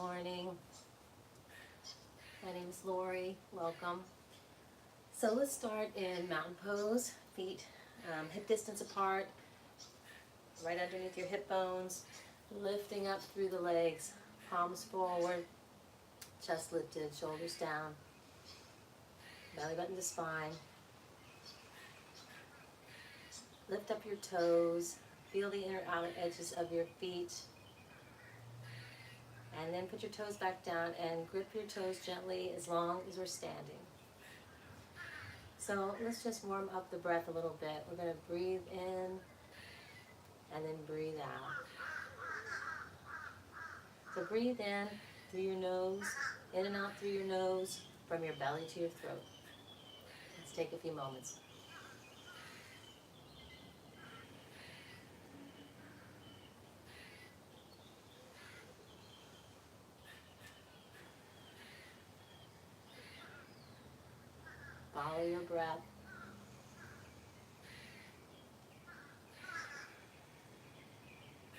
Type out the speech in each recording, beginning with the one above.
morning. My name is Lori. Welcome. So let's start in mountain pose. Feet hip distance apart, right underneath your hip bones, lifting up through the legs, palms forward, chest lifted, shoulders down, belly button to spine. Lift up your toes, feel the inner outer edges of your feet, and then put your toes back down and grip your toes gently as long as we're standing. So let's just warm up the breath a little bit. We're going to breathe in and then breathe out. So breathe in through your nose, in and out through your nose, from your belly to your throat. Let's take a few moments. Follow your breath.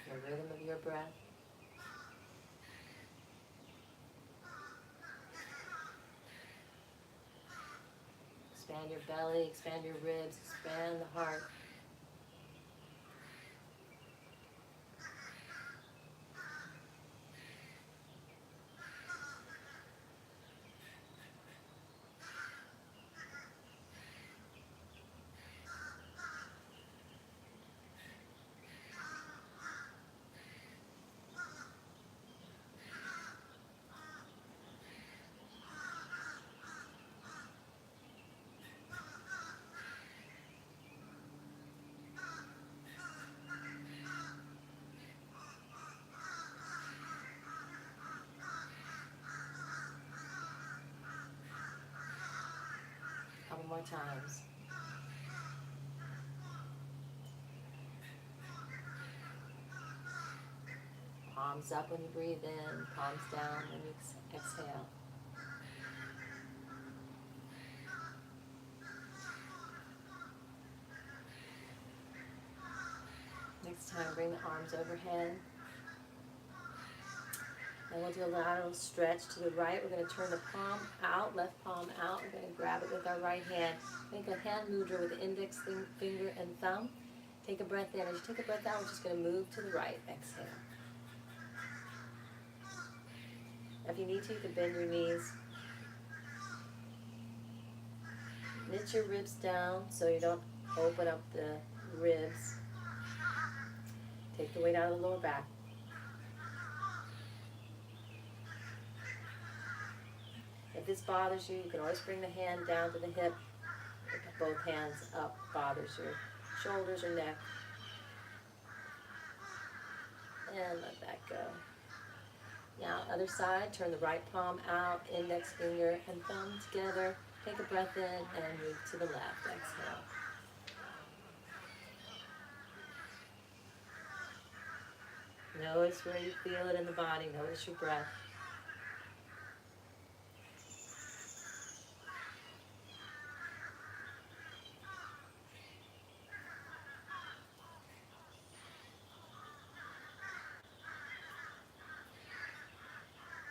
The rhythm of your breath. Expand your belly, expand your ribs, expand the heart. Couple more times. Palms up when you breathe in, palms down when you exhale. Next time, bring the arms overhead. And we'll do a lateral stretch to the right. We're going to turn the palm out, left palm out. We're going to grab it with our right hand. Make a hand mudra with the index finger and thumb. Take a breath in. As you take a breath out, we're just going to move to the right. Exhale. If you need to, you can bend your knees. Knit your ribs down so you don't open up the ribs. Take the weight out of the lower back. If this bothers you, you can always bring the hand down to the hip. If both hands up bothers your shoulders or neck. And let that go. Now, other side, turn the right palm out, index finger and thumb together. Take a breath in and move to the left. Exhale. Notice where you feel it in the body. Notice your breath.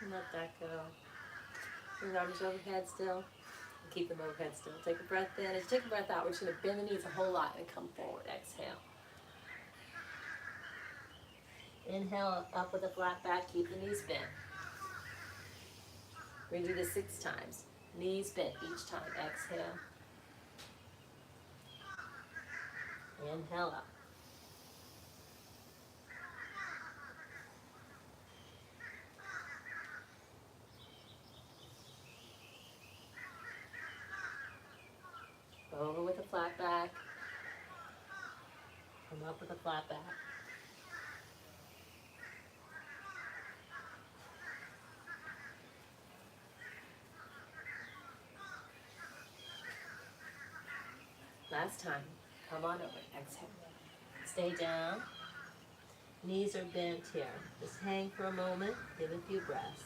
And let that go. Your arms overhead still. Keep them overhead still. Take a breath in. As you take a breath out, we're just going to bend the knees a whole lot and come forward. Exhale. Inhale up with a flat back. Keep the knees bent. We're going to do this 6 times. Knees bent each time. Exhale. Inhale up. Over with a flat back. Come up with a flat back. Last time. Come on over. Exhale. Stay down. Knees are bent here. Just hang for a moment. Give a few breaths.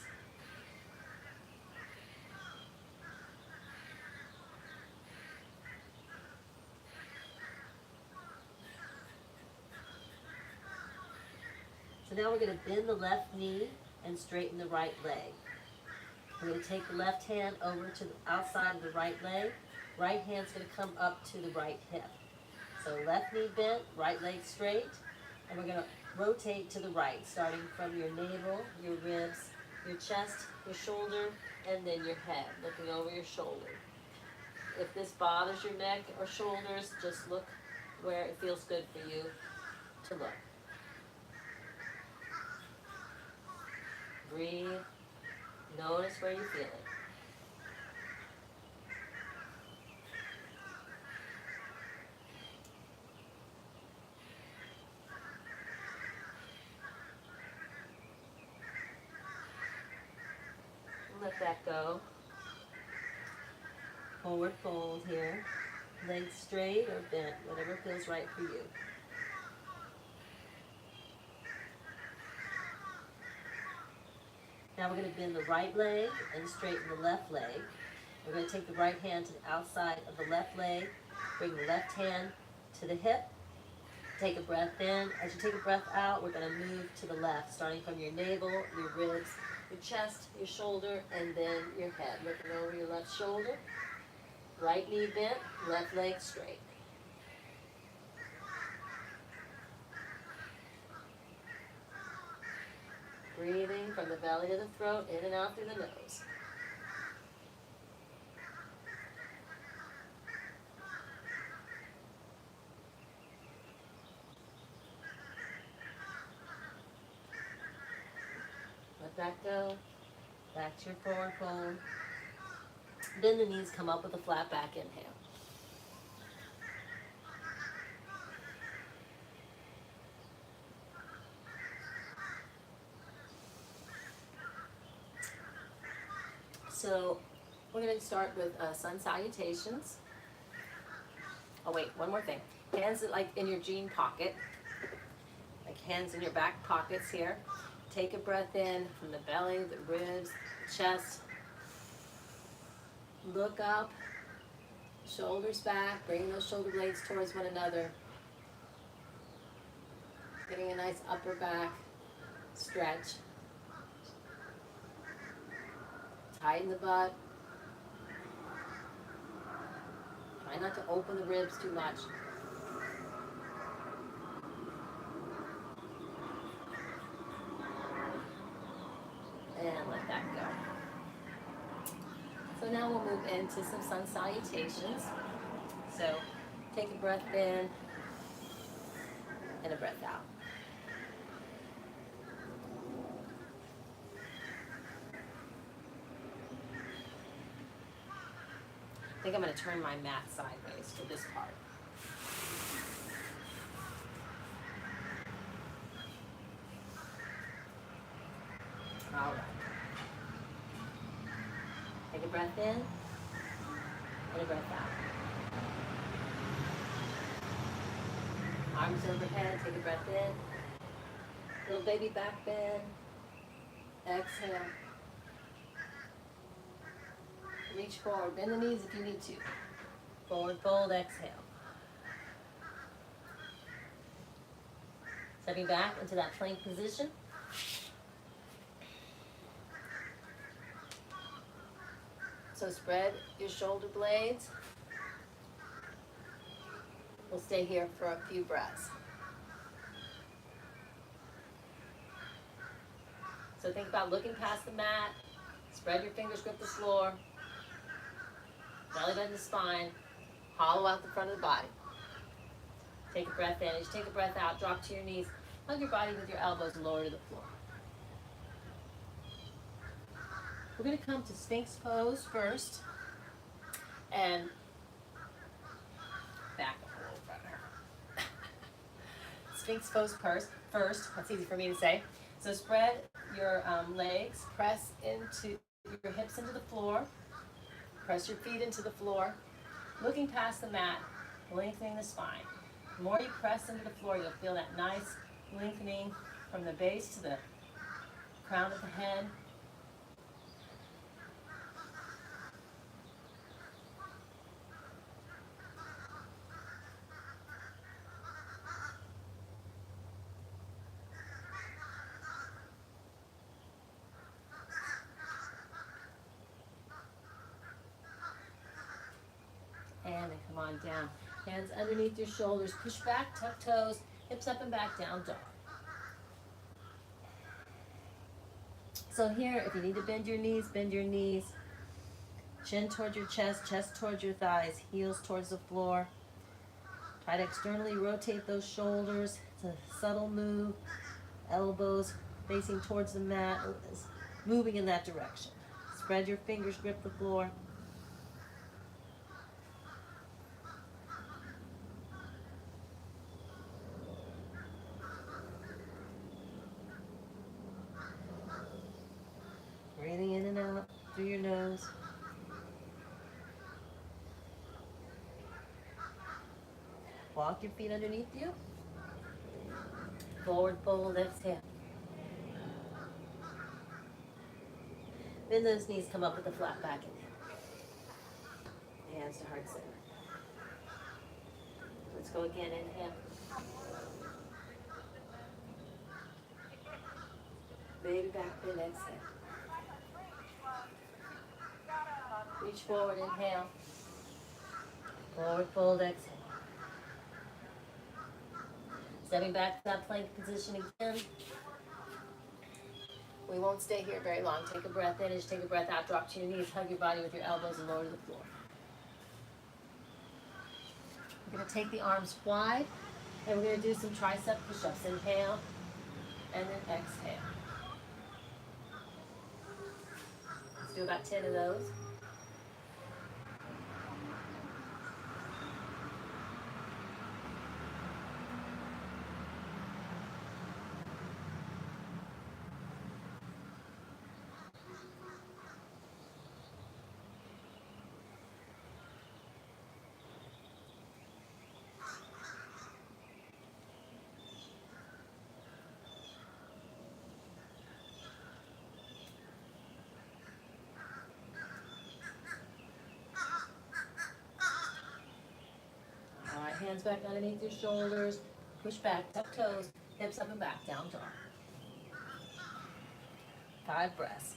So now we're going to bend the left knee and straighten the right leg. We're going to take the left hand over to the outside of the right leg. Right hand's going to come up to the right hip. So left knee bent, right leg straight, and we're going to rotate to the right, starting from your navel, your ribs, your chest, your shoulder, and then your head, looking over your shoulder. If this bothers your neck or shoulders, just look where it feels good for you to look. Breathe. Notice where you feel it. Let that go. Forward fold here. Legs straight or bent, whatever feels right for you. Now we're going to bend the right leg and straighten the left leg. We're going to take the right hand to the outside of the left leg. Bring the left hand to the hip. Take a breath in. As you take a breath out, we're going to move to the left, starting from your navel, your ribs, your chest, your shoulder, and then your head. Looking over your left shoulder. Right knee bent, left leg straight. Breathing from the belly to the throat, in and out through the nose. Let that go. Back to your forward fold. Bend the knees, come up with a flat back inhale. So we're going to start with sun salutations. Oh wait, one more thing. Hands like in your jean pocket, like hands in your back pockets here. Take a breath in from the belly, the ribs, chest. Look up, shoulders back, bring those shoulder blades towards one another. Getting a nice upper back stretch. Tighten the butt. Try not to open the ribs too much. And let that go. So now we'll move into some sun salutations. So take a breath in and a breath out. I think I'm going to turn my mat sideways for this part. All right. Take a breath in and a breath out. Arms overhead, take a breath in. Little baby back bend. Exhale. Reach forward, bend the knees if you need to. Forward fold, exhale. Stepping back into that plank position. So spread your shoulder blades. We'll stay here for a few breaths. So think about looking past the mat. Spread your fingers, grip the floor. Belly button to spine. Hollow out the front of the body. Take a breath in. As you take a breath out, drop to your knees. Hug your body with your elbows lower to the floor. We're going to come to Sphinx pose first. And back up a little further. Sphinx pose first. That's easy for me to say. So spread your legs. Press into your hips into the floor. Press your feet into the floor. Looking past the mat, lengthening the spine. The more you press into the floor, you'll feel that nice lengthening from the base to the crown of the head. going down. Hands underneath your shoulders. Push back, tuck toes, hips up and back, down dog. So here, if you need to bend your knees, bend your knees. Chin towards your chest towards your thighs, heels towards the floor. Try to externally rotate those shoulders. It's a subtle move. Elbows facing towards the mat, moving in that direction. Spread your fingers, grip the floor. Breathing in and out through your nose. Walk your feet underneath you. Forward fold, exhale. Bend those knees, come up with a flat back inhale. Hands to heart center. Let's go again, inhale. Baby back bend, exhale. Reach forward, inhale. Forward fold, exhale. Stepping back to that plank position again. We won't stay here very long. Take a breath in, just take a breath out, drop to your knees, hug your body with your elbows and lower to the floor. We're going to take the arms wide and we're going to do some tricep push-ups. Inhale and then exhale. Let's do about 10 of those. Hands back underneath your shoulders. Push back, tuck toes, hips up and back, down dog. 5 breaths.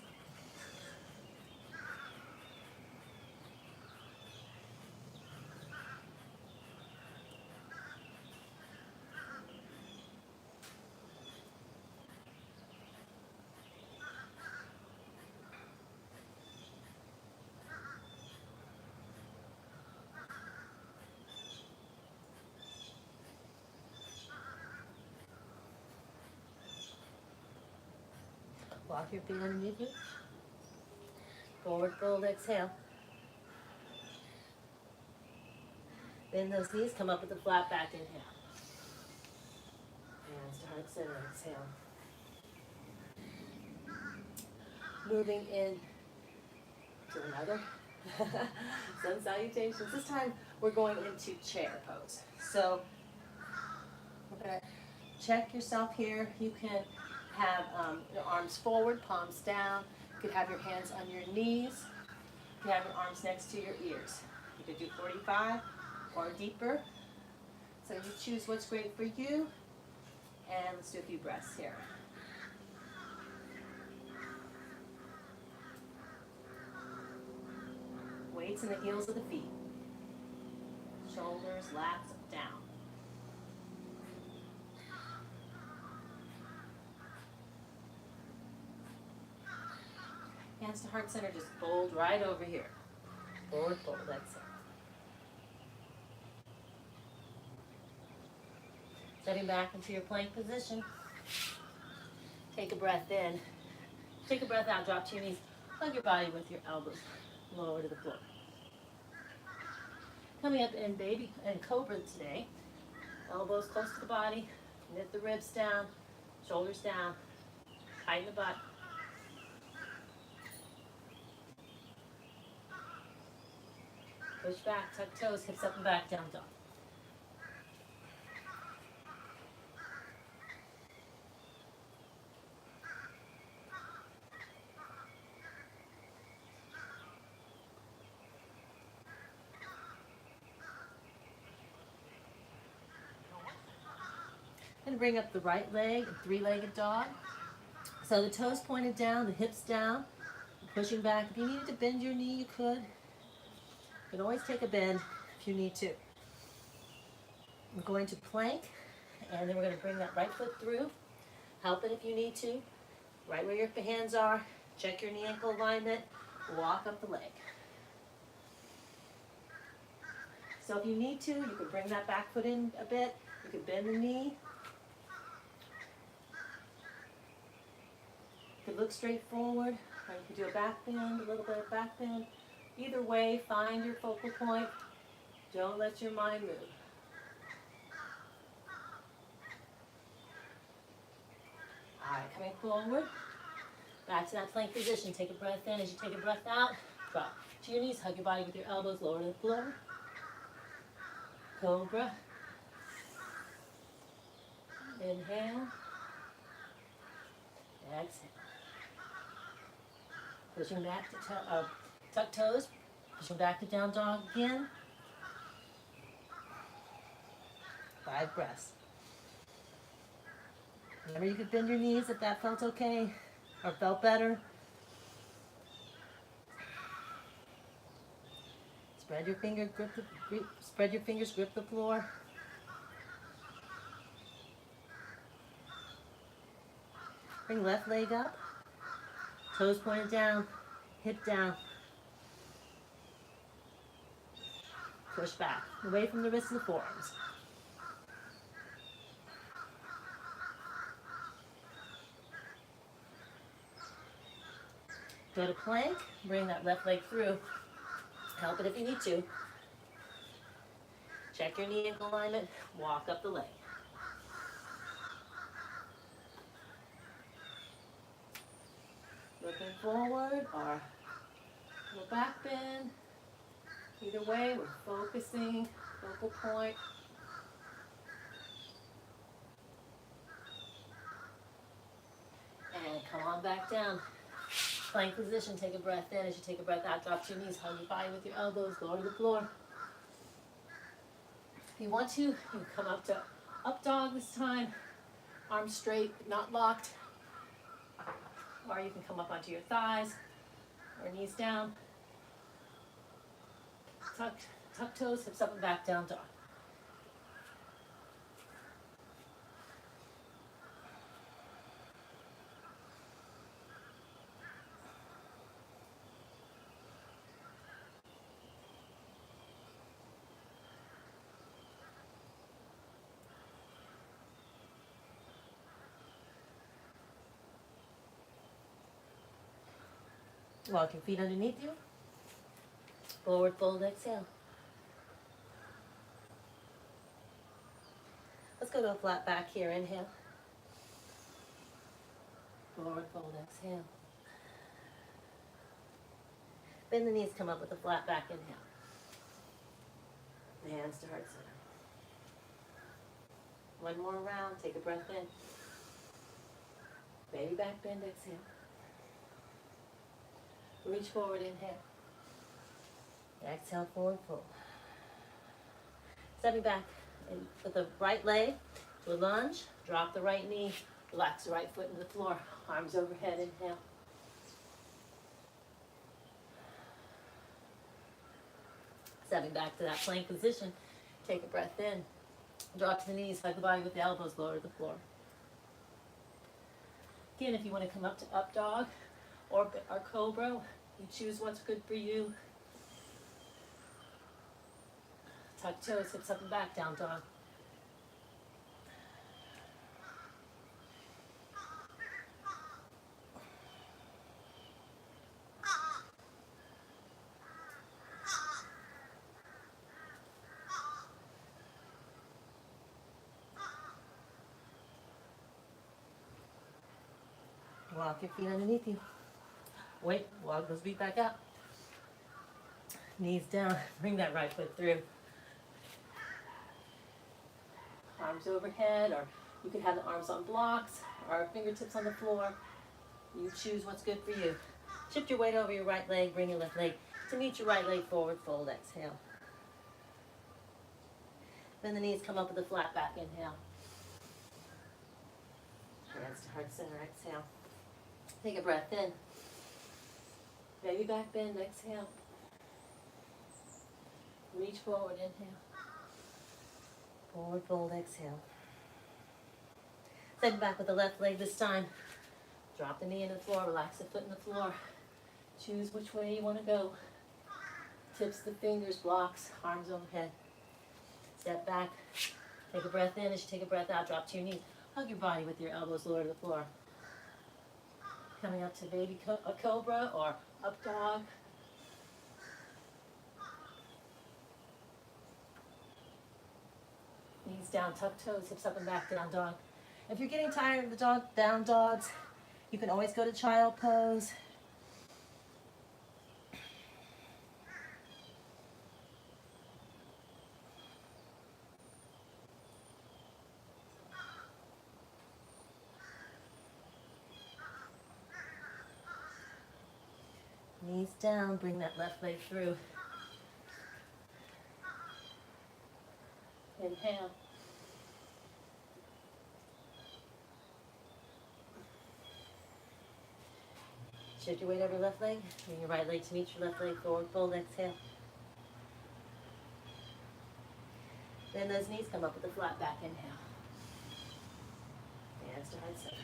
Walk your feet underneath you. Forward fold, exhale. Bend those knees, come up with a flat back, inhale. Hands to heart center, exhale. Moving in to another sun salutations. This time we're going into chair pose. So we're going to check yourself here. You can have your arms forward, palms down. You could have your hands on your knees. You can have your arms next to your ears. You could do 45 or deeper. So you choose what's great for you. And let's do a few breaths here. Weights in the heels of the feet. Shoulders, lats, down. Hands to heart center, just fold right over here. Forward fold, exhale. Setting back into your plank position. Take a breath in. Take a breath out, drop to your knees. Hug your body with your elbows lower to the floor. Coming up in baby and Cobra today. Elbows close to the body. Knit the ribs down. Shoulders down. Tighten the butt. Push back, tuck toes, hips up and back, down dog. And bring up the right leg, a three-legged dog. So the toes pointed down, the hips down, pushing back. If you needed to bend your knee, you could. You can always take a bend if you need to. going to plank, and then we're going to bring that right foot through. Help it if you need to. Right where your hands are. Check your knee ankle alignment. Walk up the leg. So if you need to, you can bring that back foot in a bit. You can bend the knee. You can look straight forward, or you can do a back bend, a little bit of back bend. Either way, find your focal point. Don't let your mind move. All right, coming forward. Back to that plank position. Take a breath in. As you take a breath out, drop to your knees. Hug your body with your elbows lower to the floor. Cobra. Inhale. Exhale. Pushing back to tuck toes. Pushing back to down dog again. 5 breaths. Remember, you could bend your knees if that felt okay or felt better. Spread your fingers, grip the floor. Bring left leg up. Toes pointed down, hip down. Push back, away from the wrists and the forearms. Go to plank, bring that left leg through. Help it if you need to. Check your knee ankle alignment, walk up the leg. Looking forward or a little back bend. Either way, we're focusing, focal point. And come on back down. Plank position, take a breath in. As you take a breath out, drop to your knees, hug your body with your elbows, lower to the floor. If you want to, you can come up to up dog this time. Arms straight, not locked. Or you can come up onto your thighs or knees down. Tuck toes, hips up and back, down dog. Walk your feet underneath you. Forward fold, exhale. Let's go to a flat back here. Inhale. Forward fold, exhale. Bend the knees, come up with a flat back. Inhale. Hands to heart center. One more round. Take a breath in. Baby back bend, exhale. Reach forward, inhale. Exhale, forward fold. Stepping back and with the right leg to a lunge. Drop the right knee. Relax the right foot into the floor. Arms overhead, inhale. Stepping back to that plank position. Take a breath in. Drop to the knees. Hug the body with the elbows lower to the floor. Again, if you want to come up to up dog or Cobra, you choose what's good for you. Tuck toes, hips up and back, down dog. Walk your feet underneath you. Wait, walk those feet back up. Knees down, bring that right foot through. Arms overhead, or you could have the arms on blocks, or fingertips on the floor. You choose what's good for you. Shift your weight over your right leg, bring your left leg to meet your right leg forward, fold, exhale. Then the knees come up with a flat back, inhale. Hands to heart center, exhale. Take a breath in. Baby back bend, exhale. Reach forward, inhale. Forward fold, exhale. Send back with the left leg this time. Drop the knee into the floor, relax the foot in the floor. Choose which way you want to go. Tips the fingers, blocks, arms overhead. Step back, take a breath in. As you take a breath out, drop to your knees. Hug your body with your elbows lower to the floor. Coming up to baby cobra or up dog. Knees down, tuck toes, hips up and back, down dog. If you're getting tired of the down dogs, you can always go to child pose. Knees down, bring that left leg through. Inhale. Shift your weight over your left leg. Bring your right leg to meet your left leg. Forward fold, exhale. Then those knees come up with a flat back. Inhale. Hands to heart center.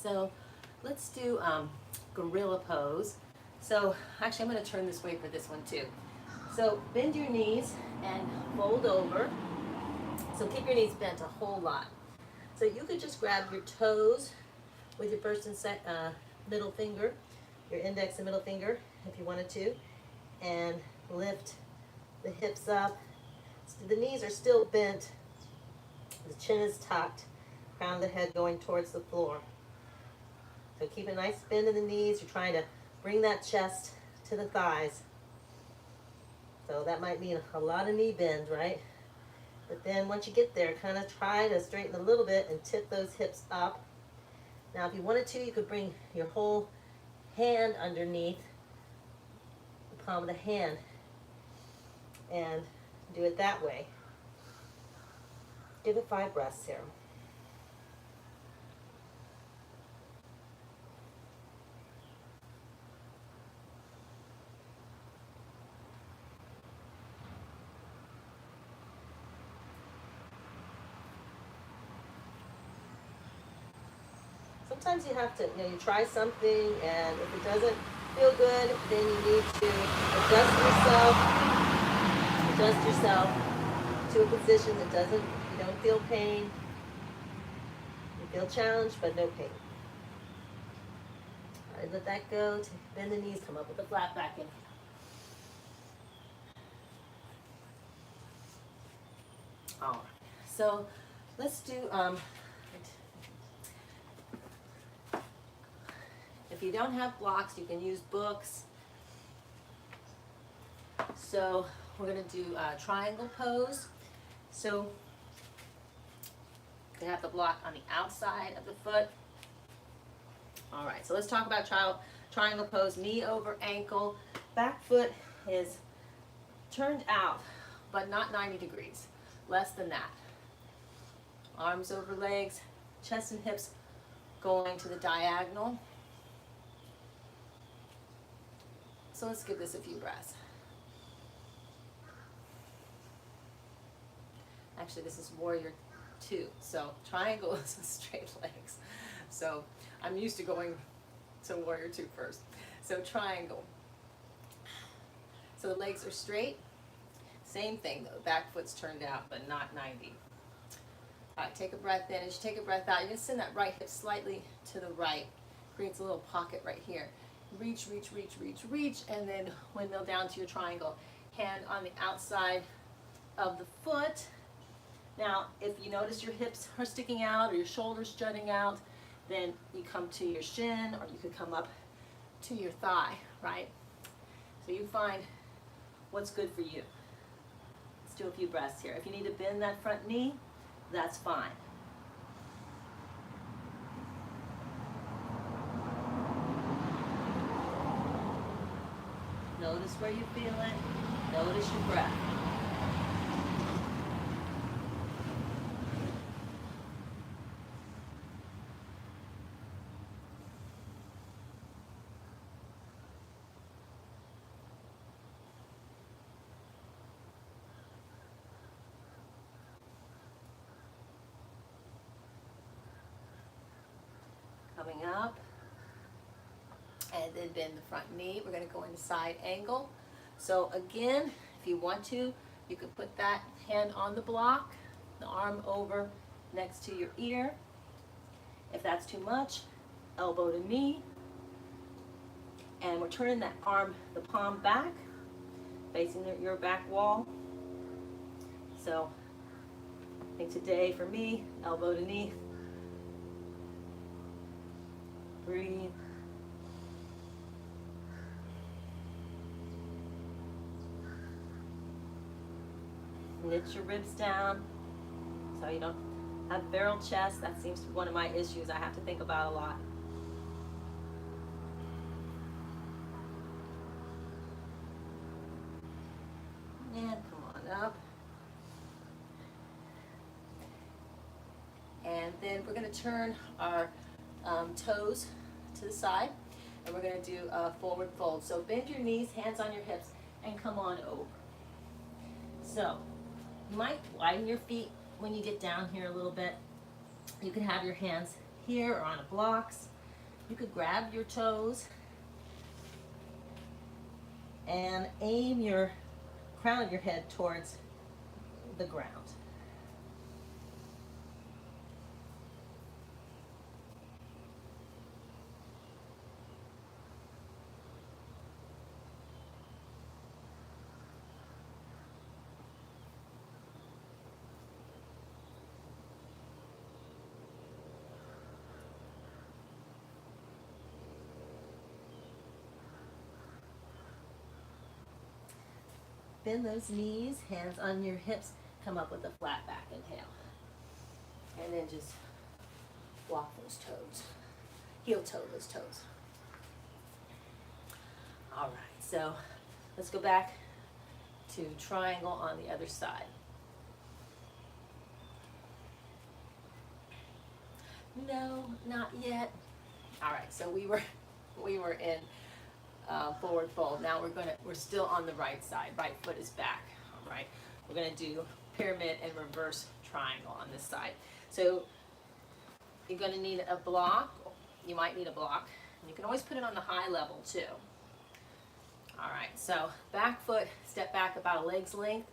So let's do gorilla pose. So actually I'm going to turn this way for this one too. So bend your knees and fold over. So keep your knees bent a whole lot. So you could just grab your toes with your first and middle finger, your index and middle finger if you wanted to, and lift the hips up. So the knees are still bent, the chin is tucked, crown of the head going towards the floor. So keep a nice bend in the knees. You're trying to bring that chest to the thighs. So that might mean a lot of knee bend, right? But then once you get there, kind of try to straighten a little bit and tip those hips up. Now if you wanted to, you could bring your whole hand underneath the palm of the hand and do it that way. Give it 5 breaths here. Sometimes you have to, you try something, and if it doesn't feel good, then you need to adjust yourself to a position that you don't feel pain. You feel challenged, but no pain. All right, let that go. Bend the knees, come up with a flat back in. All right, so let's do, if you don't have blocks, you can use books. So we're going to do a triangle pose. So you have the block on the outside of the foot. All right, so let's talk about triangle pose. Knee over ankle. Back foot is turned out, but not 90 degrees. Less than that. Arms over legs, chest and hips going to the diagonal. So let's give this a few breaths. Actually, this is warrior 2. So triangle is straight legs. So I'm used to going to warrior 2 first. So triangle. So the legs are straight. Same thing though, back foot's turned out, but not 90. All right, take a breath in. As you take a breath out, you're gonna send that right hip slightly to the right. Creates a little pocket right here. Reach, reach, reach, reach, reach, and then windmill down to your triangle. Hand on the outside of the foot. Now, if you notice your hips are sticking out or your shoulders jutting out, then you come to your shin, or you could come up to your thigh, right? So you find what's good for you. Let's do a few breaths here. If you need to bend that front knee, that's fine. Notice where you feel it. Notice your breath. Coming up. And then bend the front knee. We're going to go into side angle. So again, if you want to, you can put that hand on the block, the arm over next to your ear. If that's too much, elbow to knee. And we're turning that arm, the palm back, facing your back wall. So I think today for me, elbow to knee. Breathe. Knit your ribs down so you don't have barrel chest. That seems to be one of my issues I have to think about a lot. And come on up. And then we're going to turn our toes to the side, and we're going to do a forward fold. So bend your knees, hands on your hips, and come on over. So you might widen your feet when you get down here a little bit. You can have your hands here or on the blocks. You could grab your toes and aim your crown of your head towards the ground. Bend those knees, hands on your hips, come up with a flat back inhale. And then just walk those toes, heel toe those toes. All right, so let's go back to triangle on the other side. No, not yet. All right, so we were in forward fold. Now we're still on the right side. Right foot is back. All right, we're gonna do pyramid and reverse triangle on this side. So you're gonna need a block. You might need a block. You can always put it on the high level too. All right, so back foot, step back about a leg's length.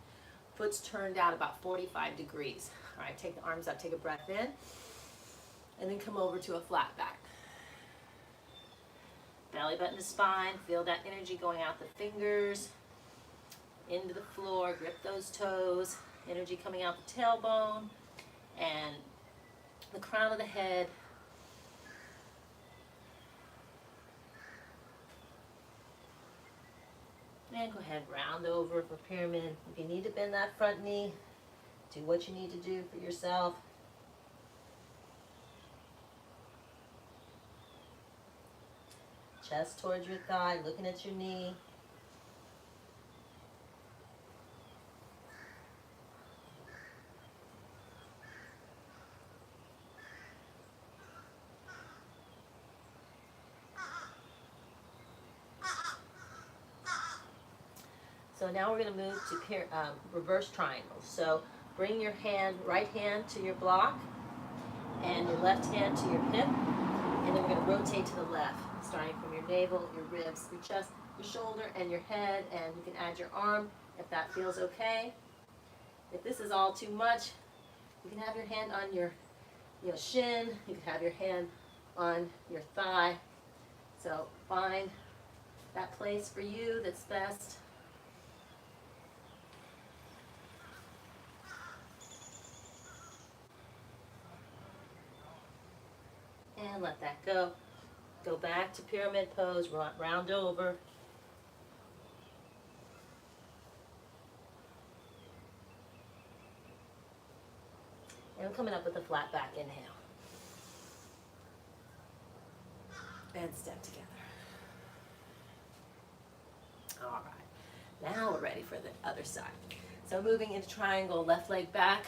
Foot's turned out about 45 degrees. All right, take the arms up, take a breath in, and then come over to a flat back. Belly button to spine, feel that energy going out the fingers, into the floor, grip those toes, energy coming out the tailbone, and the crown of the head. And go ahead, round over for pyramid. If you need to bend that front knee, do what you need to do for yourself. Chest towards your thigh, looking at your knee. So now we're going to move to reverse triangles. So bring your right hand to your block and your left hand to your hip. And then we're going to rotate to the left, starting from your navel, your ribs, your chest, your shoulder, and your head. And you can add your arm if that feels okay. If this is all too much, you can have your hand on your shin. You can have your hand on your thigh. So find that place for you that's best. And let that go. Go back to pyramid pose, round over. And I'm coming up with a flat back inhale. And step together. All right. Now we're ready for the other side. So moving into triangle, left leg back.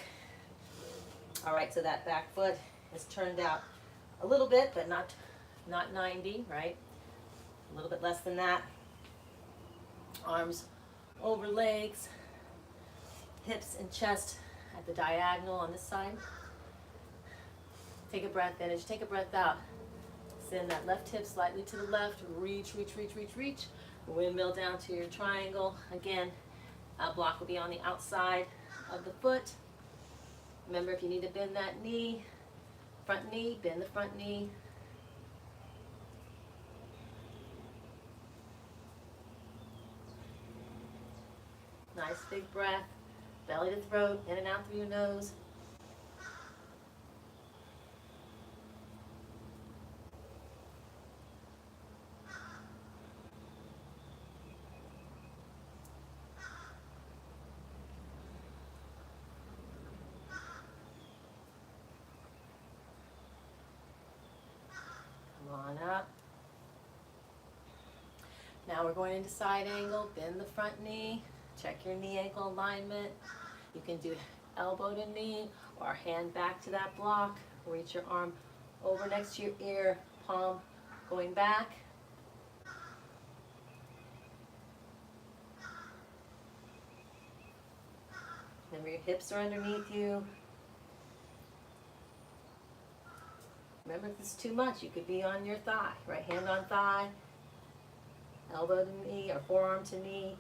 All right, so that back foot is turned out a little bit, but not 90, right? A little bit less than that. Arms over legs, hips and chest at the diagonal on this side. Take a breath in. As you take a breath out, Send that left hip slightly to the left. Reach, reach, reach, reach, reach. Windmill down to your triangle. Again, block will be on the outside of the foot. Remember, if you need to bend that knee, front knee, bend the front knee. Nice big breath. Belly to throat, in and out through your nose. Come on up. Now we're going into side angle. Bend the front knee. Check your knee ankle alignment. You can do elbow to knee or hand back to that block. Reach your arm over next to your ear, palm going back. Remember, your hips are underneath you. Remember, if it's too much, you could be on your thigh. Right hand on thigh, elbow to knee, or forearm to knee,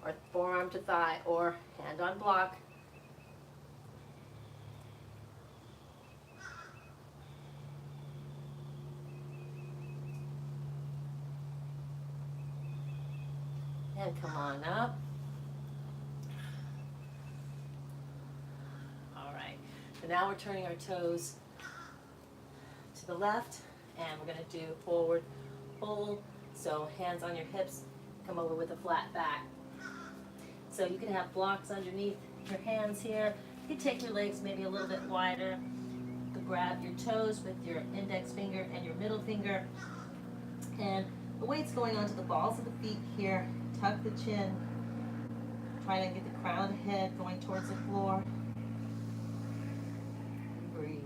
or forearm to thigh, or hand on block. And come on up. All right. So now we're turning our toes to the left, and we're going to do forward fold. So hands on your hips, come over with a flat back. So you can have blocks underneath your hands here. You can take your legs maybe a little bit wider. You can grab your toes with your index finger and your middle finger. And the weight's going onto the balls of the feet here. Tuck the chin. Try to get the crown of the head going towards the floor. Breathe.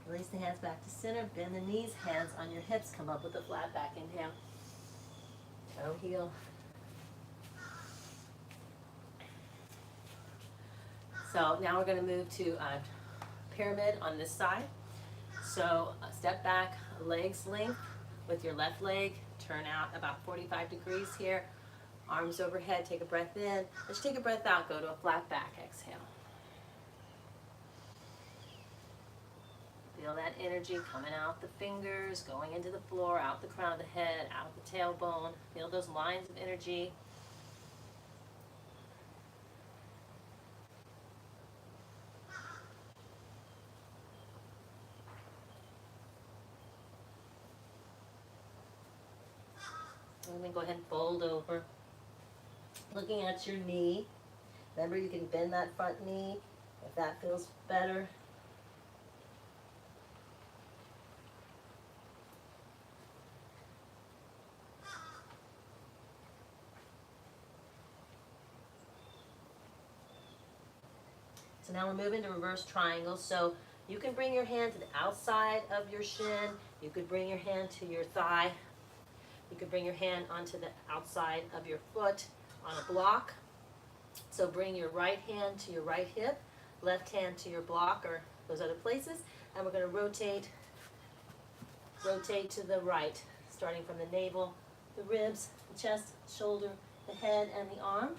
Release the hands back to center, bend the knees, hands on your hips, come up with a flat back inhale. Toe heel. So now we're going to move to a pyramid on this side. So step back, legs length with your left leg, turn out about 45 degrees here. Arms overhead, take a breath in. Let's take a breath out, go to a flat back, exhale. Feel that energy coming out the fingers, going into the floor, out the crown of the head, out the tailbone. Feel those lines of energy. And then go ahead and fold over. Looking at your knee. Remember, you can bend that front knee if that feels better. So now we're moving to reverse triangle. So you can bring your hand to the outside of your shin. You could bring your hand to your thigh. You could bring your hand onto the outside of your foot on a block. So bring your right hand to your right hip, left hand to your block or those other places. And we're going to rotate to the right, starting from the navel, the ribs, the chest, shoulder, the head, and the arm.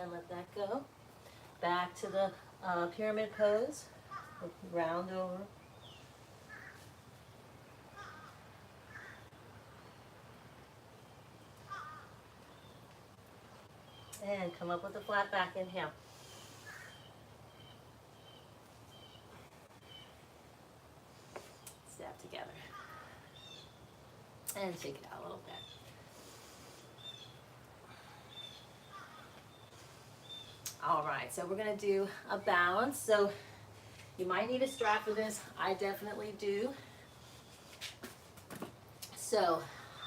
And let that go. Back to the pyramid pose. Round over. And come up with a flat back inhale. Step together. And shake it out a little bit. All right, so we're gonna do a balance. So you might need a strap for this. I definitely do. So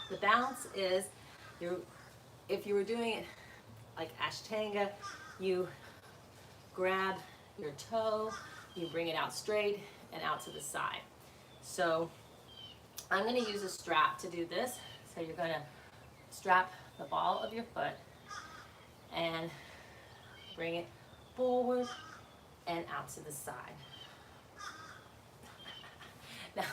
the balance is, if you were doing it like Ashtanga, you grab your toe, you bring it out straight and out to the side. So I'm going to use a strap to do this. So you're going to strap the ball of your foot and bring it forward and out to the side. Now,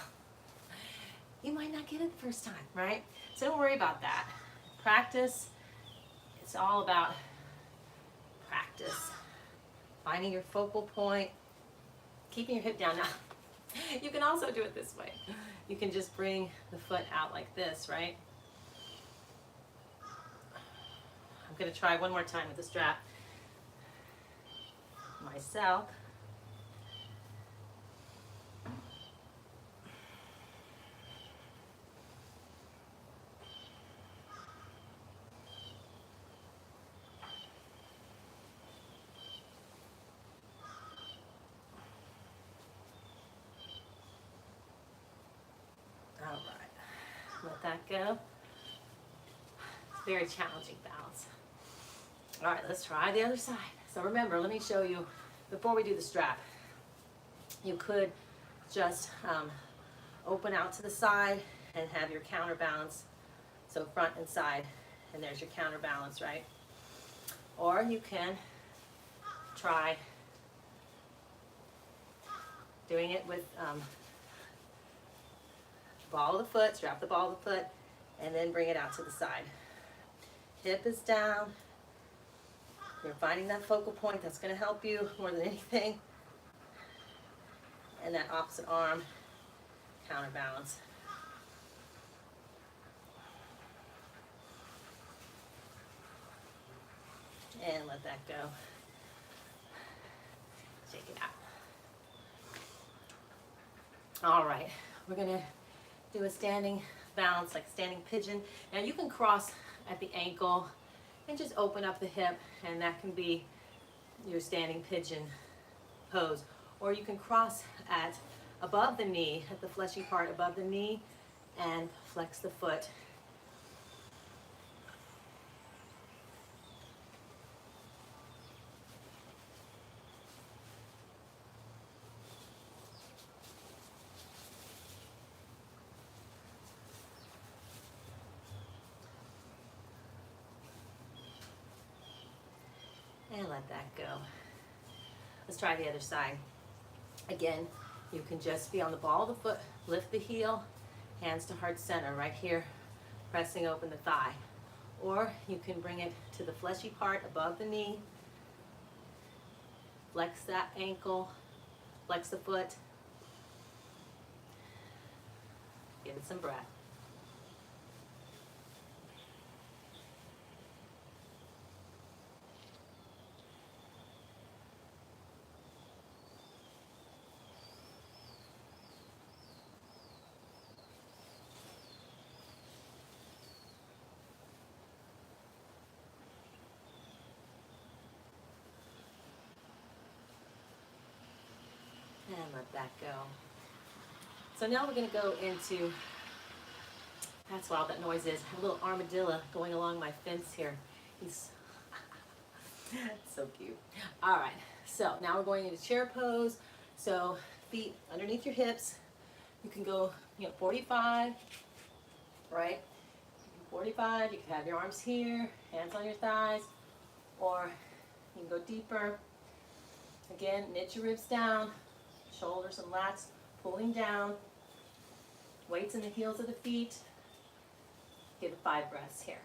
you might not get it the first time, right? So don't worry about that. Practice. It's all about practice. Finding your focal point, keeping your hip down. Now, you can also do it this way. You can just bring the foot out like this, right? I'm going to try one more time with the strap myself. All right, let that go. It's a very challenging balance. All right, let's try the other side. So remember, let me show you, before we do the strap, you could just open out to the side and have your counterbalance. So front and side, and there's your counterbalance, right? Or you can try doing it with ball of the foot, strap the ball of the foot, and then bring it out to the side. Hip is down. You're finding that focal point. That's going to help you more than anything. And that opposite arm, counterbalance. And let that go. Shake it out. All right, we're going to do a standing balance, like standing pigeon. Now you can cross at the ankle and just open up the hip, and that can be your standing pigeon pose. Or you can cross at above the knee, at the fleshy part above the knee, and flex the foot. And let that go. Let's try the other side. Again, you can just be on the ball of the foot, lift the heel, hands to heart center, right here, pressing open the thigh. Or you can bring it to the fleshy part above the knee, flex that ankle, flex the foot. Give it some breath. And let that go. So now we're going to go into, that's what all that noise is, a little armadillo going along my fence here. He's so cute. All right, so now we're going into chair pose. So feet underneath your hips. You can go 45, right? 45, you can have your arms here, hands on your thighs, or you can go deeper. Again, knit your ribs down, shoulders and lats pulling down, weights in the heels of the feet. Give it 5 breaths here.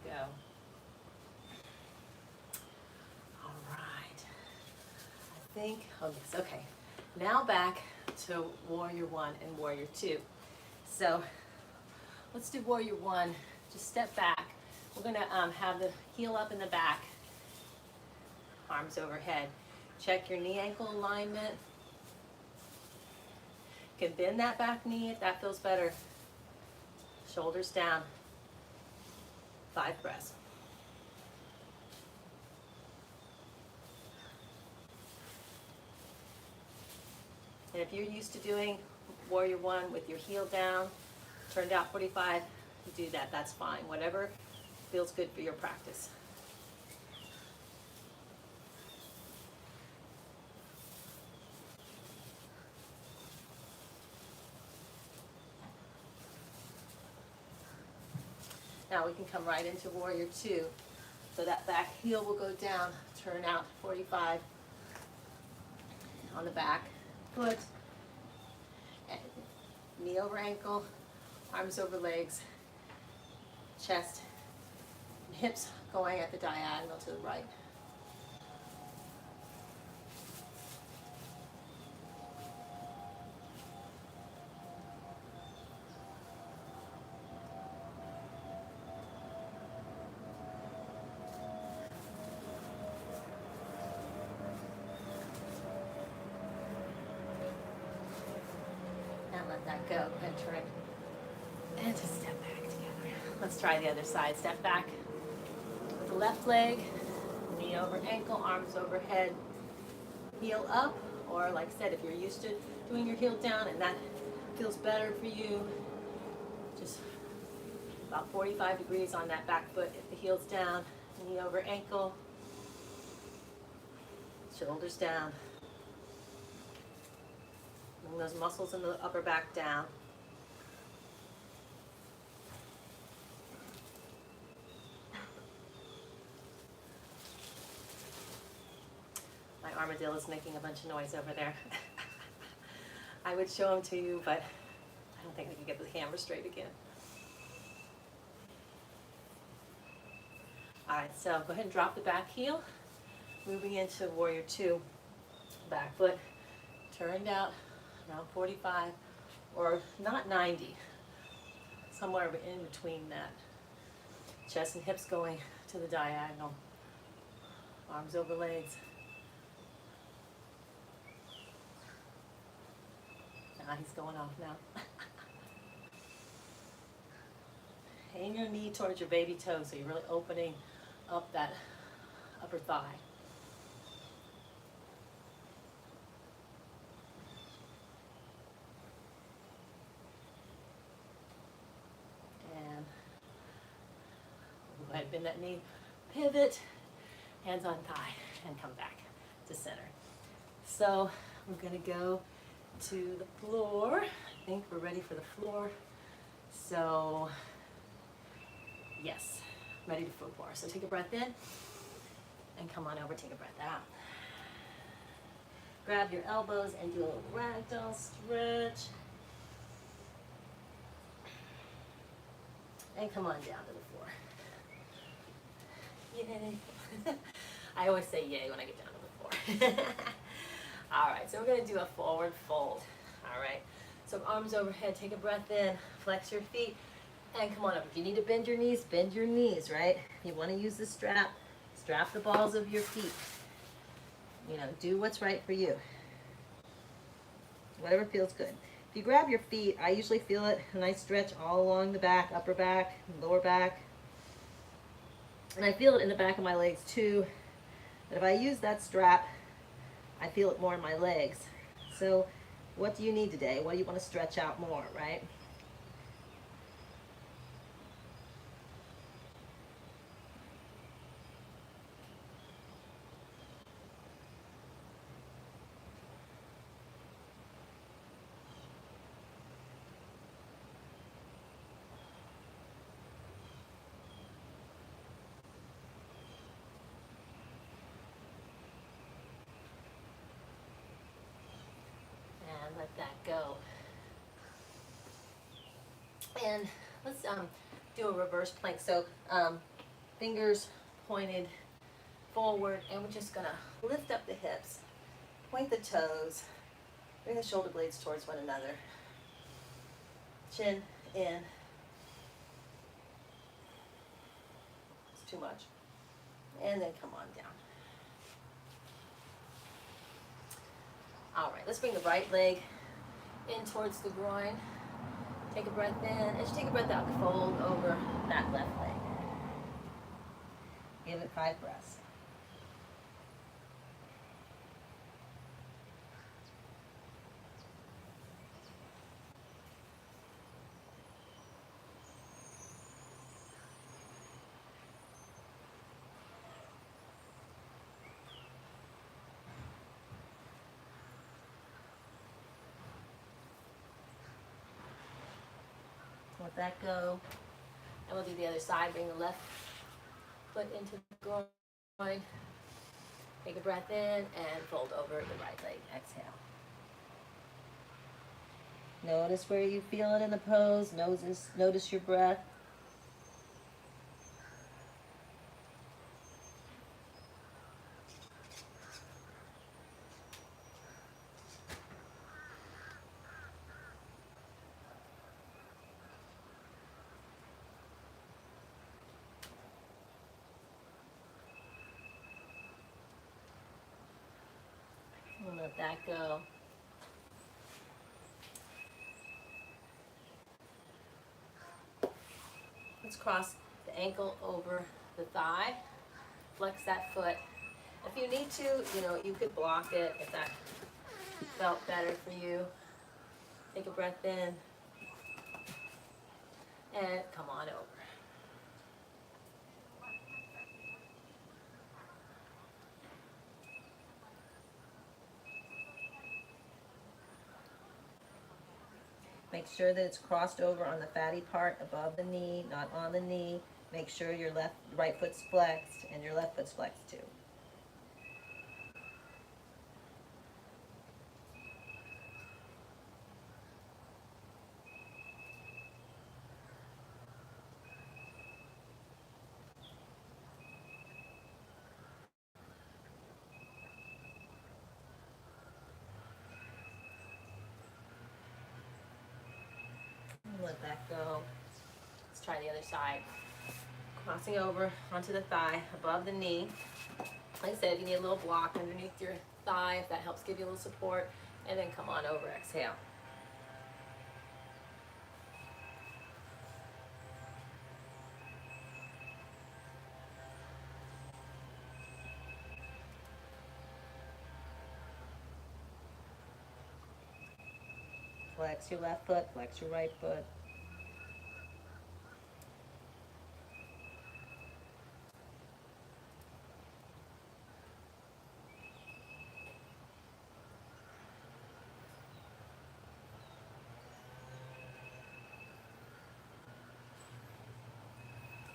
go. All right. I think, oh yes, okay. Now back to Warrior One and Warrior Two. So let's do Warrior One. Just step back. We're gonna have the heel up in the back, arms overhead. Check your knee-ankle alignment. You can bend that back knee if that feels better. Shoulders down. 5 breaths. And if you're used to doing Warrior One with your heel down, turned out 45, you do that. That's fine. Whatever feels good for your practice. Now we can come right into Warrior Two. So that back heel will go down, turn out 45 on the back foot, and knee over ankle, arms over legs, chest, and hips going at the diagonal to the right. And let that go and turn and just step back together. Let's try the other side. Step back with the left leg, knee over ankle, arms overhead, heel up, or like I said, if you're used to doing your heel down and that feels better for you, just about 45 degrees on that back foot. If the heel's down, knee over ankle, shoulders down. Bring those muscles in the upper back down. My armadillo is making a bunch of noise over there. I would show them to you, but I don't think we can get the camera straight again. All right, so go ahead and drop the back heel. Moving into Warrior Two. Back foot turned out around 45 or not 90. Somewhere in between that. Chest and hips going to the diagonal. Arms over legs. He's going off now. Aim your knee towards your baby toe so you're really opening up that upper thigh. And go ahead and bend that knee, pivot, hands on thigh, and come back to center. So we're going to go to the floor. I think we're ready for the floor. So, yes, ready to foot bar. So take a breath in and come on over, take a breath out. Grab your elbows and do a little ragdoll stretch. And come on down to the floor. Yay. I always say yay when I get down to the floor. All right, so we're going to do a forward fold. All right, so arms overhead, take a breath in, flex your feet, and come on up. If you need to bend your knees, right? If you want to use the strap, strap the balls of your feet. You know, do what's right for you. Whatever feels good. If you grab your feet, I usually feel it, a nice stretch all along the back, upper back, lower back. And I feel it in the back of my legs too. But if I use that strap, I feel it more in my legs. So what do you need today? What do you want to stretch out more, right? Let that go. And let's do a reverse plank. So Fingers pointed forward, and we're just gonna lift up the hips, point the toes, bring the shoulder blades towards one another. Chin in. It's too much. And then come on down. All right, let's bring the right leg in towards the groin. Take a breath in. As you take a breath out, fold over that left leg. Give it 5 breaths. Let that go. And we'll do the other side. Bring the left foot into the groin. Take a breath in and fold over the right leg. Exhale. Notice where you feel it in the pose. Notice your breath. And let that go. Let's cross the ankle over the thigh. Flex that foot. If you need to, you could block it if that felt better for you. Take a breath in and come on over. Make sure that it's crossed over on the fatty part above the knee, not on the knee. Make sure your right foot's flexed and your left foot's flexed too. Let that go. Let's try the other side. Crossing over onto the thigh, above the knee. Like I said, if you need a little block underneath your thigh, if that helps give you a little support, and then come on over, exhale. Flex your left foot, flex your right foot.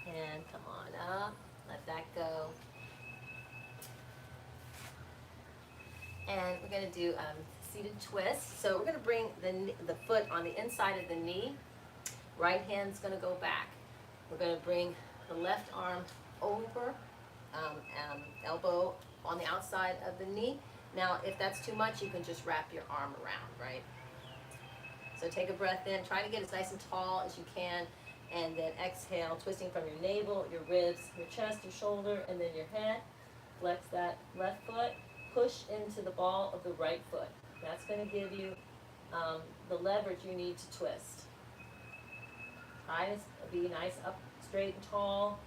And come on up, let that go. And we're going to do seated twist. So we're going to bring the foot on the inside of the knee. Right hand's going to go back. We're going to bring the left arm over, elbow on the outside of the knee. Now, if that's too much, you can just wrap your arm around, right? So take a breath in. Try to get as nice and tall as you can. And then exhale, twisting from your navel, your ribs, your chest, your shoulder, and then your head. Flex that left foot. Push into the ball of the right foot. That's going to give you the leverage you need to twist. Try to be nice, up, straight, and tall.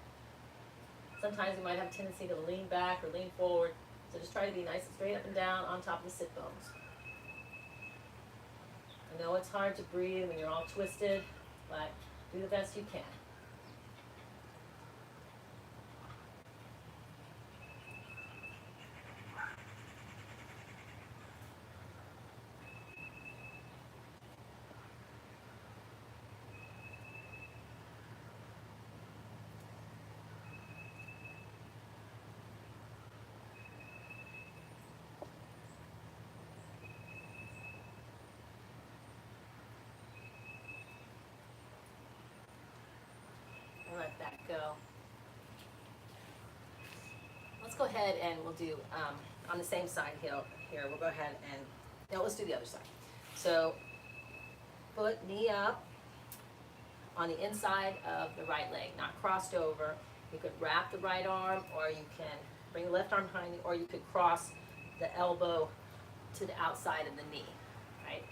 Sometimes you might have a tendency to lean back or lean forward. So just try to be nice and straight up and down on top of the sit bones. I know it's hard to breathe when you're all twisted, but do the best you can. Let that go. Let's go ahead and we'll do on the same side here. We'll go ahead and no, let's do the other side. So foot, knee up on the inside of the right leg, not crossed over. You could wrap the right arm, or you can bring the left arm behind you, or you could cross the elbow to the outside of the knee, right?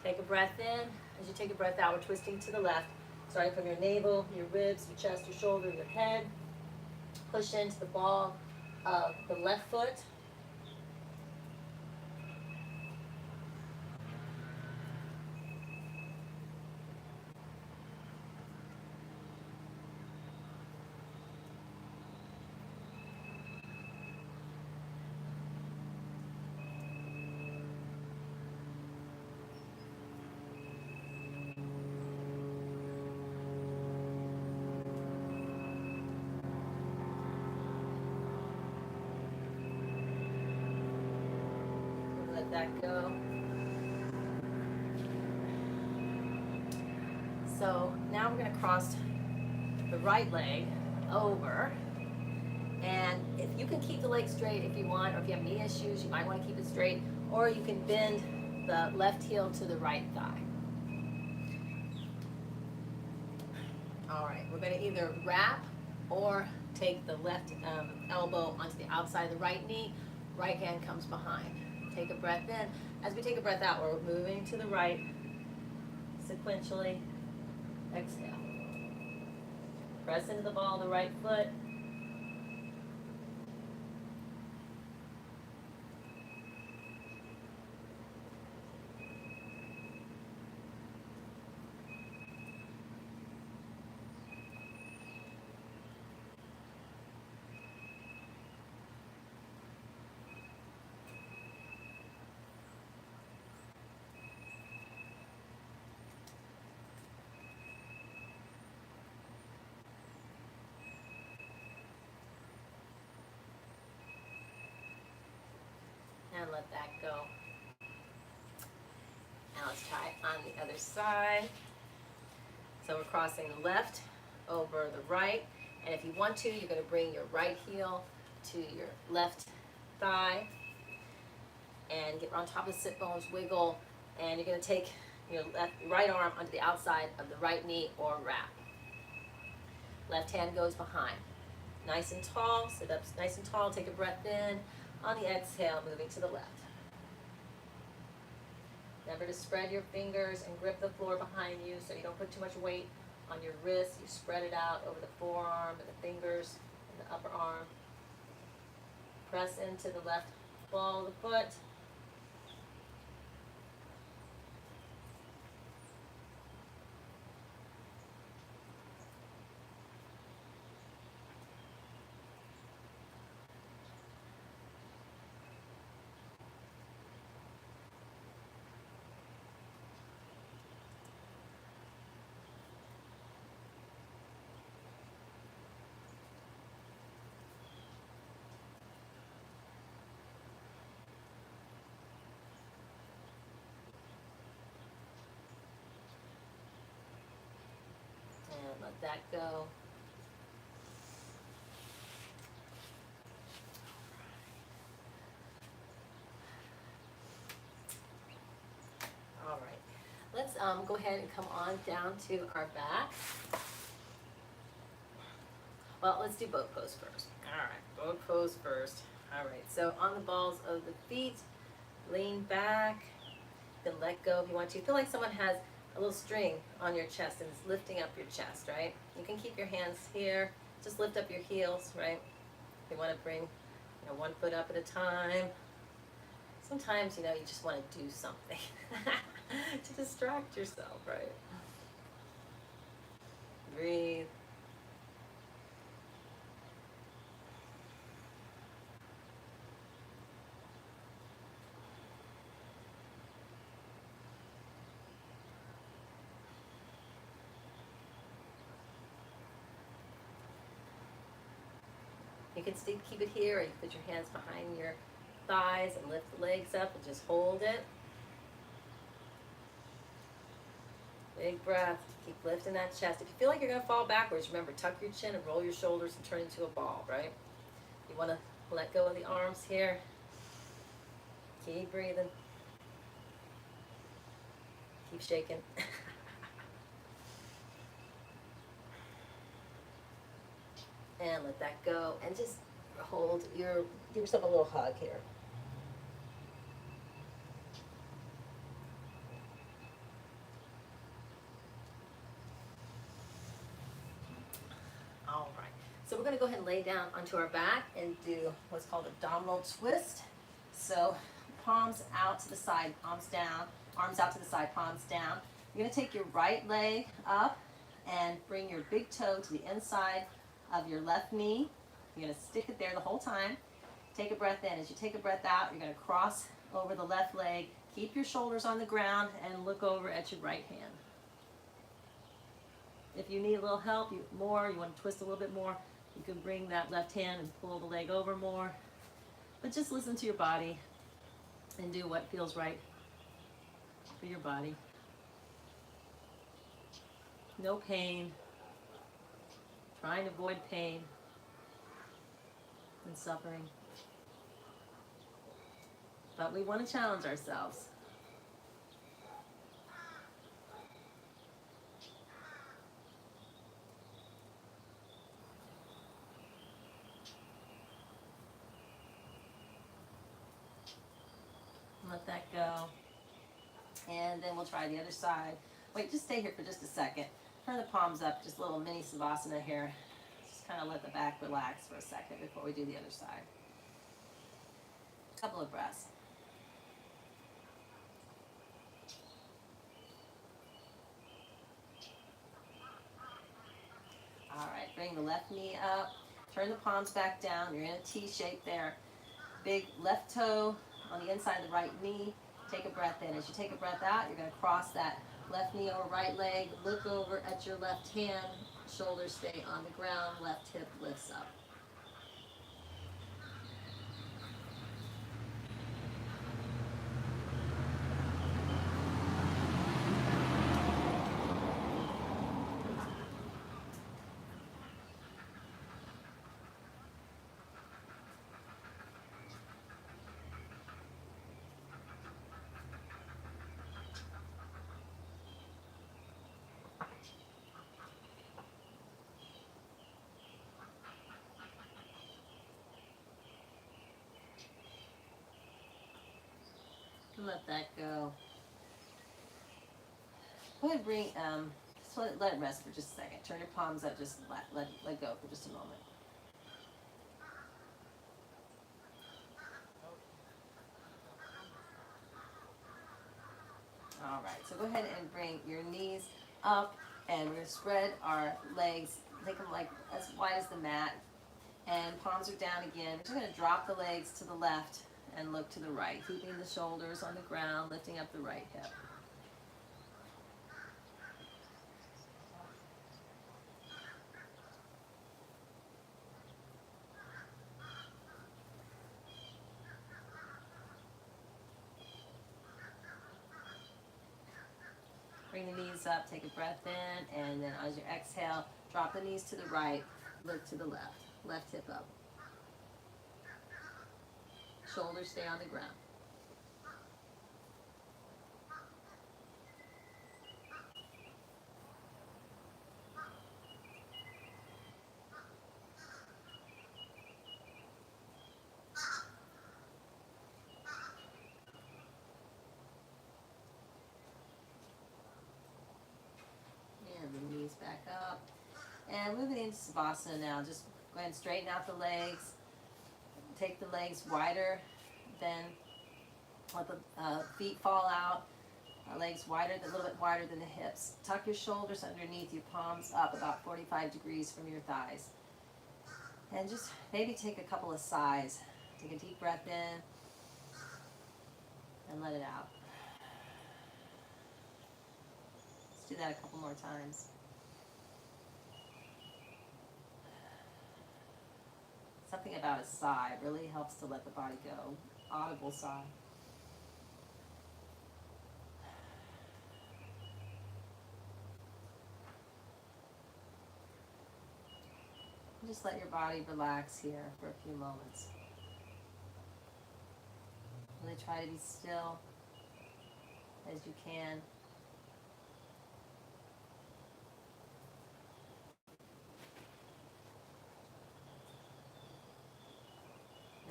Take a breath in. As you take a breath out, we're twisting to the left, starting from your navel, your ribs, your chest, your shoulder, your head. Push into the ball of the left foot. Let that go. So now we're going to cross the right leg over. And if you can keep the leg straight if you want, or if you have knee issues, you might want to keep it straight, or you can bend the left heel to the right thigh. All right, we're going to either wrap or take the left elbow onto the outside of the right knee. Right hand comes behind. Take a breath in. As we take a breath out, we're moving to the right sequentially. Exhale. Press into the ball of the right foot. And let that go. Now let's try it on the other side. So we're crossing the left over the right. And if you want to, you're going to bring your right heel to your left thigh and get on top of the sit bones, wiggle, and you're going to take your right arm onto the outside of the right knee or wrap. Left hand goes behind. Nice and tall, sit up nice and tall, take a breath in. On the exhale, moving to the left. Remember to spread your fingers and grip the floor behind you so you don't put too much weight on your wrist. You spread it out over the forearm and the fingers and the upper arm. Press into the left ball of the foot. And let that go. All right. Let's go ahead and come on down to our back. Well, let's do boat pose first. All right, boat pose first. All right, so on the balls of the feet, lean back. You can let go if you want to. Feel like someone has a little string on your chest and it's lifting up your chest, right? You can keep your hands here. Just lift up your heels, right? You want to bring, one foot up at a time. Sometimes, you just want to do something to distract yourself, right? Breathe. You can still keep it here, or you can put your hands behind your thighs and lift the legs up and just hold it. Big breath. Keep lifting that chest. If you feel like you're going to fall backwards, remember, tuck your chin and roll your shoulders and turn into a ball, right? You want to Let go of the arms here. Keep breathing. Keep shaking. And let that go. And just give yourself a little hug here. All right. So we're going to go ahead and lay down onto our back and do what's called abdominal twist. So palms out to the side, palms down, arms out to the side, palms down. You're going to take your right leg up and bring your big toe to the inside of your left knee. You're going to stick it there the whole time. Take a breath in. As you take a breath out, you're going to cross over the left leg. Keep your shoulders on the ground and look over at your right hand. If you need a little help, you want to twist a little bit more, you can bring that left hand and pull the leg over more. But just listen to your body and do what feels right for your body. No pain. Trying to avoid pain and suffering. But we want to challenge ourselves. Let that go. And then we'll try the other side. Wait, just stay here for just a second. Turn the palms up, just a little mini Savasana here. Just kind of let the back relax for a second before we do the other side. A couple of breaths. All right, bring the left knee up. Turn the palms back down. You're in a T shape there. Big left toe on the inside of the right knee. Take a breath in. As you take a breath out, you're going to cross that left knee over right leg. Look over at your left hand. Shoulders stay on the ground. Left hip lifts up. Let that go. Go ahead and bring, just let it rest for just a second. Turn your palms up, just let go for just a moment. All right, so go ahead and bring your knees up, and we're going to spread our legs, take them like as wide as the mat, and palms are down again. We're just going to drop the legs to the left and look to the right, keeping the shoulders on the ground, lifting up the right hip. Bring the knees up, take a breath in, and then as you exhale, drop the knees to the right, look to the left. Left hip up. Shoulders stay on the ground. And the knees back up. And moving into Savasana now, just go ahead and straighten out the legs. Take the legs wider than, let the feet fall out. Legs wider, a little bit wider than the hips. Tuck your shoulders underneath you, palms up about 45 degrees from your thighs. And just maybe take a couple of sighs. Take a deep breath in and let it out. Let's do that a couple more times. Something about a sigh really helps to let the body go. Audible sigh. Just let your body relax here for a few moments. Really try to be still as you can.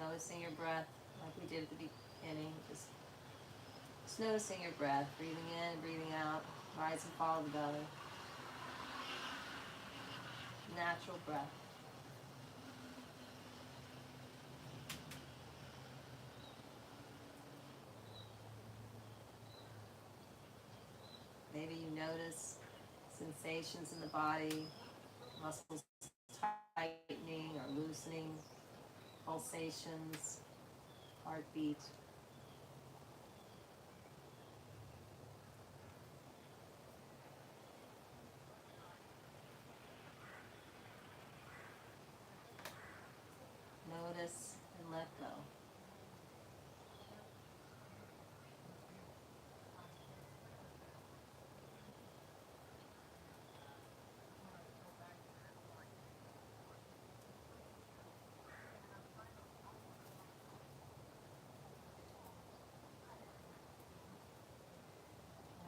Noticing your breath like we did at the beginning. Just noticing your breath, breathing in, breathing out, rise and fall of the belly. Natural breath. Maybe you notice sensations in the body, muscles tightening or loosening, pulsations, heartbeat. Notice and let go.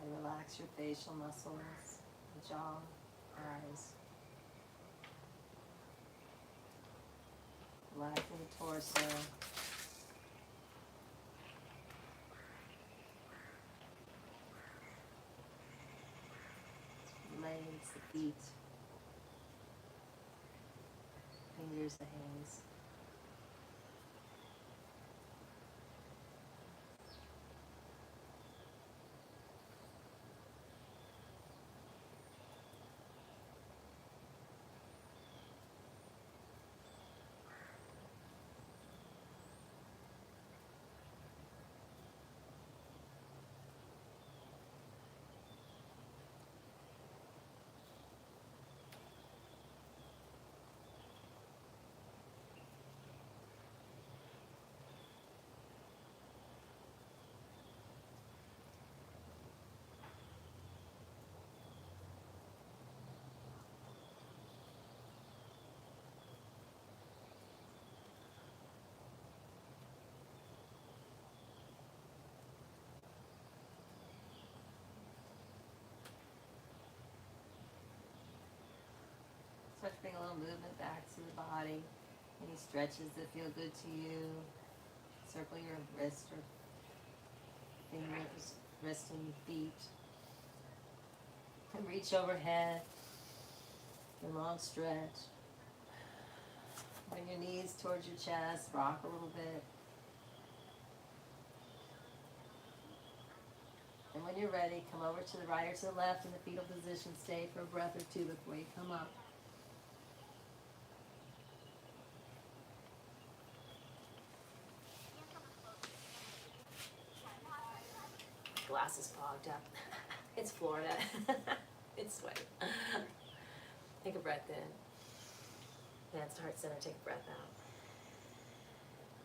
And relax your facial muscles, the jaw, eyes. Relaxing the torso. Legs, the feet, fingers, the hands. Start to bring a little movement back to the body. Any stretches that feel good to you. Circle your wrist or fingers, wrist and feet. And reach overhead. A long stretch. Bring your knees towards your chest. Rock a little bit. And when you're ready, come over to the right or to the left in the fetal position. Stay for a breath or two before you come up. Glasses fogged up. It's Florida. It's sweaty. Take a breath in. Hands to heart center, take a breath out.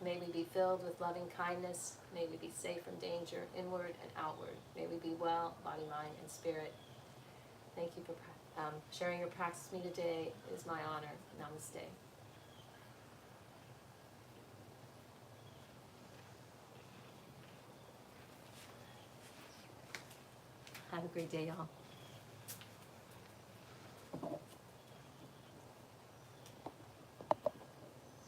May we be filled with loving kindness. May we be safe from danger, inward and outward. May we be well, body, mind, and spirit. Thank you for sharing your practice with me today. It is my honor. Namaste. Have a great day, y'all.